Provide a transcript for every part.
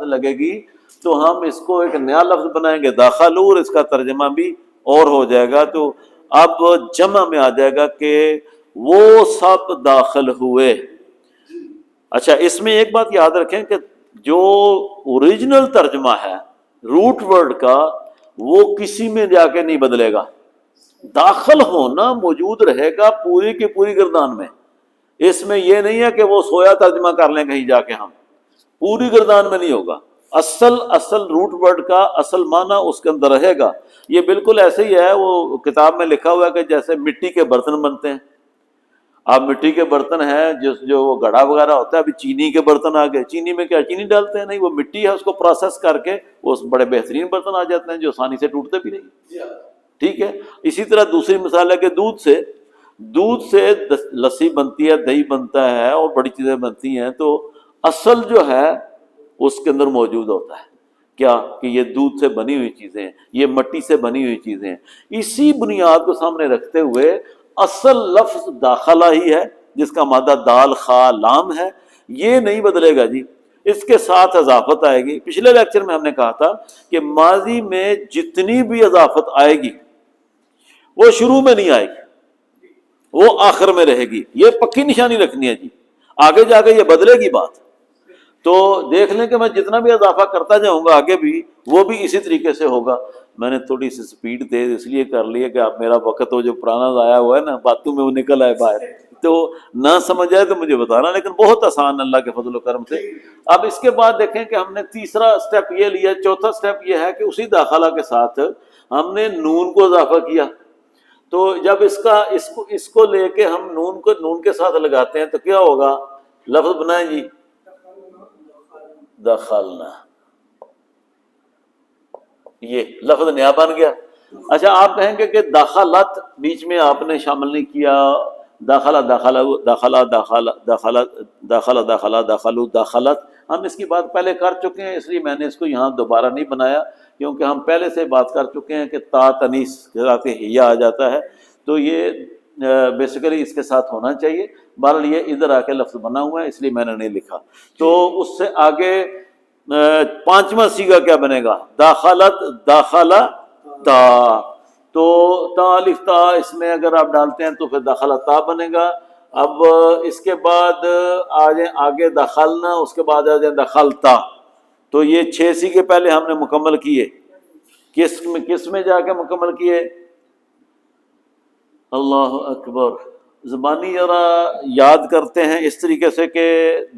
لگے گی تو ہم اس کو ایک نیا لفظ بنائیں گے داخلو، اور اس کا ترجمہ بھی اور ہو جائے گا، تو اب جمع میں آ جائے گا کہ وہ سب داخل ہوئے۔ اچھا، اس میں ایک بات یاد رکھیں کہ جو اوریجنل ترجمہ ہے روٹ ورڈ کا، وہ کسی میں جا کے نہیں بدلے گا، داخل ہونا موجود رہے گا پوری کی پوری گردان میں۔ اس میں یہ نہیں ہے کہ وہ سویا ترجمہ کر لیں کہیں جا کے، ہم پوری گردان میں نہیں ہوگا، اصل روٹ ورڈ کا اصل معنی اس کے اندر رہے گا۔ یہ بالکل ایسے ہی ہے، وہ کتاب میں لکھا ہوا ہے کہ جیسے مٹی کے برتن بنتے ہیں، اب مٹی کے برتن ہیں جو وہ گھڑا وغیرہ ہوتا ہے، ابھی چینی کے برتن آ گئے، چینی میں کیا چینی ڈالتے ہیں؟ نہیں، وہ مٹی ہے، اس کو پروسیس کر کے وہ بڑے بہترین برتن آ جاتے ہیں جو آسانی سے ٹوٹتے بھی نہیں۔ ٹھیک ہے، اسی طرح دوسری مثال ہے کہ دودھ سے لسی بنتی ہے، دہی بنتا ہے اور بڑی چیزیں بنتی ہیں، تو اصل جو ہے اس کے اندر موجود ہوتا ہے کیا کہ یہ دودھ سے بنی ہوئی چیزیں ہیں، یہ مٹی سے بنی ہوئی چیزیں ہیں۔ اسی بنیاد کو سامنے رکھتے ہوئے اصل لفظ داخلہ ہی ہے جس کا مادہ دال خا لام ہے، یہ نہیں بدلے گا جی، اس کے ساتھ اضافت آئے گی۔ پچھلے لیکچر میں ہم نے کہا تھا کہ ماضی میں جتنی بھی اضافت آئے گی وہ شروع میں نہیں آئے گی، وہ آخر میں رہے گی، یہ پکی نشانی رکھنی ہے جی، آگے جا کے یہ بدلے گی بات۔ تو دیکھ لیں کہ میں جتنا بھی اضافہ کرتا جاؤں گا آگے بھی وہ بھی اسی طریقے سے ہوگا۔ میں نے تھوڑی سی سپیڈ تیز اس لیے کر لی ہے کہ آپ میرا وقت وہ جو پرانا ضائع ہوا ہے نا، باتوں میں وہ نکل آئے باہر، تو نہ سمجھ آئے تو مجھے بتانا، لیکن بہت آسان اللہ کے فضل و کرم سے۔ اب اس کے بعد دیکھیں کہ ہم نے تیسرا سٹیپ یہ لیا، چوتھا سٹیپ یہ ہے کہ اسی داخلہ کے ساتھ ہم نے نون کو اضافہ کیا، تو جب اس کو لے کے ہم نون کے ساتھ لگاتے ہیں تو کیا ہوگا؟ لفظ بنائیں جی، دخلنا، یہ لفظ نیا بن گیا۔ اچھا، آپ کہیں گے کہ داخلت بیچ میں آپ نے شامل نہیں کیا، داخلت، ہم اس کی بات پہلے کر چکے ہیں، اس لیے میں نے اس کو یہاں دوبارہ نہیں بنایا، کیونکہ ہم پہلے سے بات کر چکے ہیں کہ تا تنیس کے ساتھ ہیا آ جاتا ہے، تو یہ بیسیکلی اس کے ساتھ ہونا چاہیے۔ بہرحال یہ ادھر آ کے لفظ بنا ہوا ہے، اس لیے میں نے نہیں لکھا۔ تو اس سے آگے پانچواں سیگا کیا بنے گا؟ داخلت، داخلہ تا، تو تا الف تا اس میں اگر آپ ڈالتے ہیں تو پھر داخلہ تا بنے گا۔ اب اس کے بعد آ جائیں آگے دخلنا، اس کے بعد آ جائیں دخلتا، تو یہ 6 سیگے پہلے ہم نے مکمل کیے، کس میں جا کے مکمل کیے؟ اللہ اکبر، زبانی ذرا یاد کرتے ہیں اس طریقے سے کہ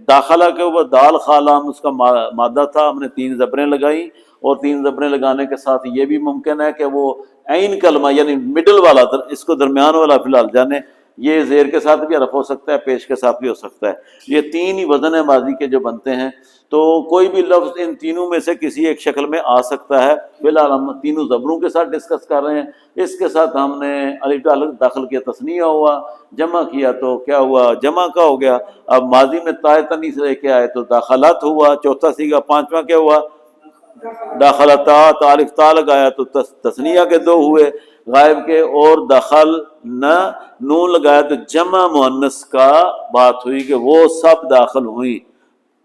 داخلہ کے اوپر دال خالام اس کا مادہ تھا، ہم نے 3 زبریں لگائیں، اور 3 زبریں لگانے کے ساتھ یہ بھی ممکن ہے کہ وہ عین کلمہ یعنی مڈل والا، اس کو درمیان والا فی الحال جانے، یہ زیر کے ساتھ بھی حرف ہو سکتا ہے، پیش کے ساتھ بھی ہو سکتا ہے، یہ 3 ہی وزن ہے ماضی کے جو بنتے ہیں، تو کوئی بھی لفظ ان تینوں میں سے کسی ایک شکل میں آ سکتا ہے۔ فی الحال ہم تینوں زبروں کے ساتھ ڈسکس کر رہے ہیں، اس کے ساتھ ہم نے الف داخل کیا، تثنیہ ہوا، جمع کیا تو کیا ہوا؟ جمع کا ہو گیا۔ اب ماضی میں تائے تنیث لے کے آئے تو داخلات ہوا، چوتھا سیگا پانچواں کیا ہوا؟ داخلتا، الف تا لگایا تو تثنیہ کے 2 ہوئے غائب کے، اور دخل نہ نون لگایا تو جمع مؤنث کا بات ہوئی کہ وہ سب داخل ہوئی۔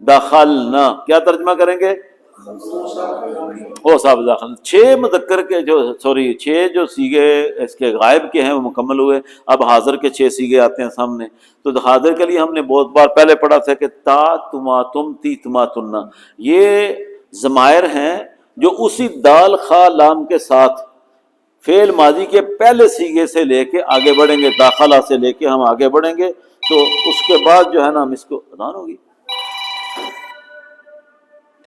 دخلنا کیا ترجمہ کریں گے؟ وہ سب داخل۔ 6 مذکر کے چھ جو سیگے اس کے غائب کے ہیں وہ مکمل ہوئے۔ اب حاضر کے 6 سیگے آتے ہیں سامنے، تو حاضر کے لیے ہم نے بہت بار پہلے پڑھا تھا کہ تا تما تم تی تما تننا، یہ ضمائر ہیں جو اسی دال خا لام کے ساتھ فعل ماضی کے پہلے سیگے سے لے کے آگے بڑھیں گے، داخلہ سے لے کے ہم آگے بڑھیں گے، تو اس کے بعد جو ہے نا ہم اس کو اذان ہوگی